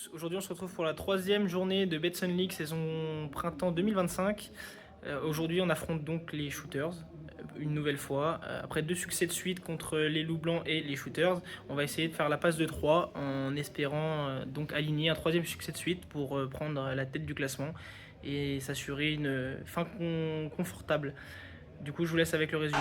tous, aujourd'hui on se retrouve pour la troisième journée de Betson League saison printemps 2025. Aujourd'hui on affronte donc les Shooters, une nouvelle fois. Après 2 succès de suite contre les Loups Blancs et les Shooters, on va essayer de faire la passe de 3 en espérant donc aligner un 3e succès de suite pour prendre la tête du classement et s'assurer une fin confortable. Du coup je vous laisse avec le résumé.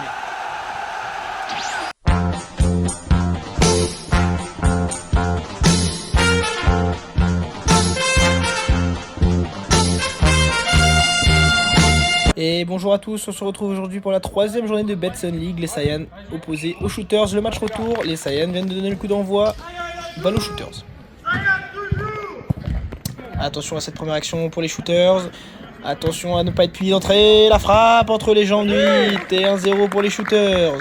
Et bonjour à tous, on se retrouve aujourd'hui pour la troisième journée de Betson League. Les Saiyans opposés aux Shooters. Le match retour, les Saiyans viennent de donner le coup d'envoi. Balle aux Shooters. Attention à cette première action pour les Shooters. Attention à ne pas être puni d'entrée. La frappe entre les jambes du 8 et 1-0 pour les Shooters.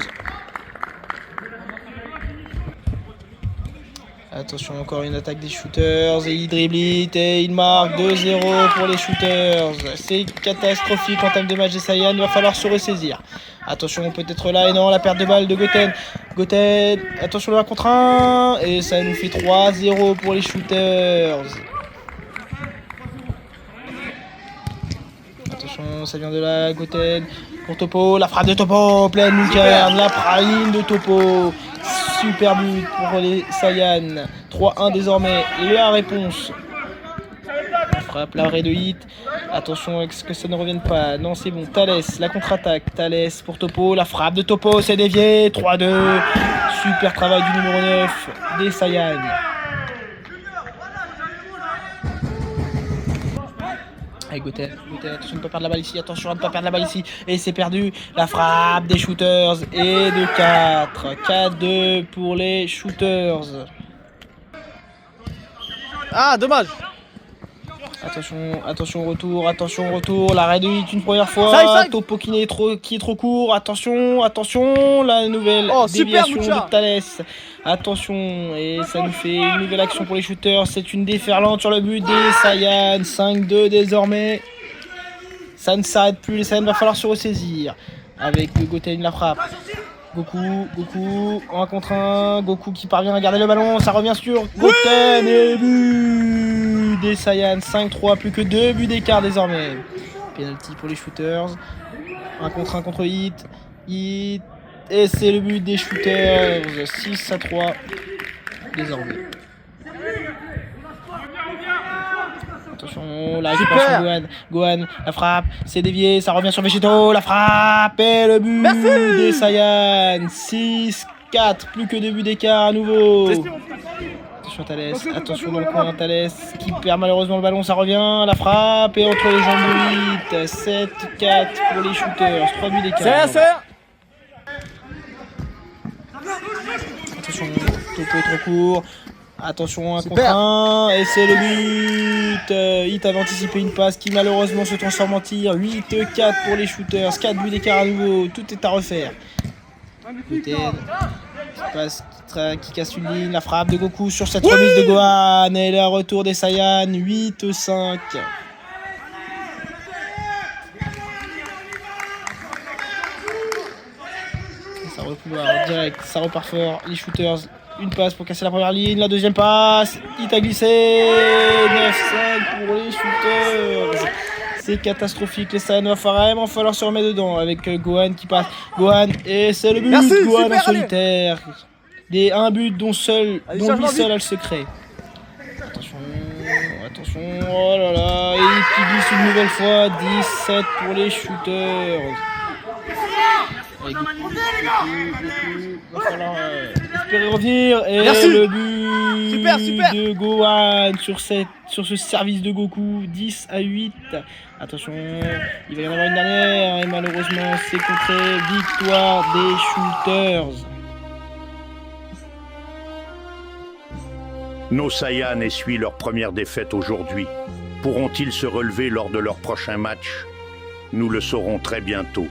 Attention, encore une attaque des Shooters, et il dribble et il marque 2-0 pour les Shooters. C'est catastrophique en termes de match des Saiyans, il va falloir se ressaisir. Attention, peut-être là, et non, la perte de balle de Goten. Goten, attention le 1 contre 1, et ça nous fait 3-0 pour les Shooters. Attention, ça vient de là, Goten pour Topo, la frappe de Topo, pleine lucarne, la praline de Topo. Super but pour les Saiyans. 3-1 désormais. La réponse. La frappe, l'arrêt de hit. Attention, est-ce que ça ne revienne pas? Non, c'est bon. Thalès, la contre-attaque. Thalès pour Topo. La frappe de Topo, c'est dévié. 3-2. Super travail du numéro 9 des Saiyans. Allez, Goten, attention de ne pas perdre la balle ici, attention à ne pas perdre la balle ici. Et c'est perdu, la frappe des Shooters et de 4. 4-2 pour les Shooters. Ah, dommage. Attention au retour, l'arrêt de hit une première fois. Topo qui est trop court, attention, la nouvelle déviation de Thalès. Attention, et ça nous fait une nouvelle action pour les Shooters. C'est une déferlante sur le but des Saiyans. 5-2 désormais. Ça ne s'arrête plus, les Saiyans va falloir se ressaisir. Avec Goten la frappe. Goku, 1 contre 1. Goku qui parvient à garder le ballon. Ça revient sur Goten et but des Saiyans. 5-3, plus que 2 buts d'écart désormais. Penalty pour les Shooters. 1 contre 1 contre Hit. Et c'est le but des Shooters. 6-3 désormais. Attention, la récupération de Gohan, la frappe, c'est dévié, ça revient sur Vegito, la frappe et le but des Saiyans. 6-4, plus que 2 buts d'écart à nouveau. Attention Thalès, attention dans le coin, Thalès qui perd malheureusement le ballon, ça revient, la frappe et entre les jambes de 8. 7-4 pour les Shooters, 3 buts d'écart. Attention, Topo est trop court. Attention, 1 contre 1, et c'est le but. Hit avait anticipé une passe qui malheureusement se transforme en tir. 8-4 pour les Shooters, 4 buts d'écart à nouveau, tout est à refaire. Goten, passe qui casse une ligne, la frappe de Goku sur cette remise de Gohan, et le retour des Saiyans, 8-5. Ça repousse direct, ça repart fort, les Shooters. Une passe pour casser la première ligne, la deuxième passe, Hit a glissé, 9-5 pour les Shooters. C'est catastrophique, les Saiyans va vraiment falloir se remettre dedans avec Gohan qui passe. Gohan, et c'est le but, Gohan en solitaire. Un but dont lui seul a le secret. Attention, oh là là, et Hit qui glisse une nouvelle fois, 17 pour les Shooters. Avec Goku, va falloir espérer revenir. Et le but de Gohan sur ce service de Goku, 10-8. Attention, il va y en avoir une dernière et malheureusement c'est contré. Victoire des Shooters. Nos Saiyans essuient leur première défaite aujourd'hui. Pourront-ils se relever lors de leur prochain match? Nous le saurons très bientôt.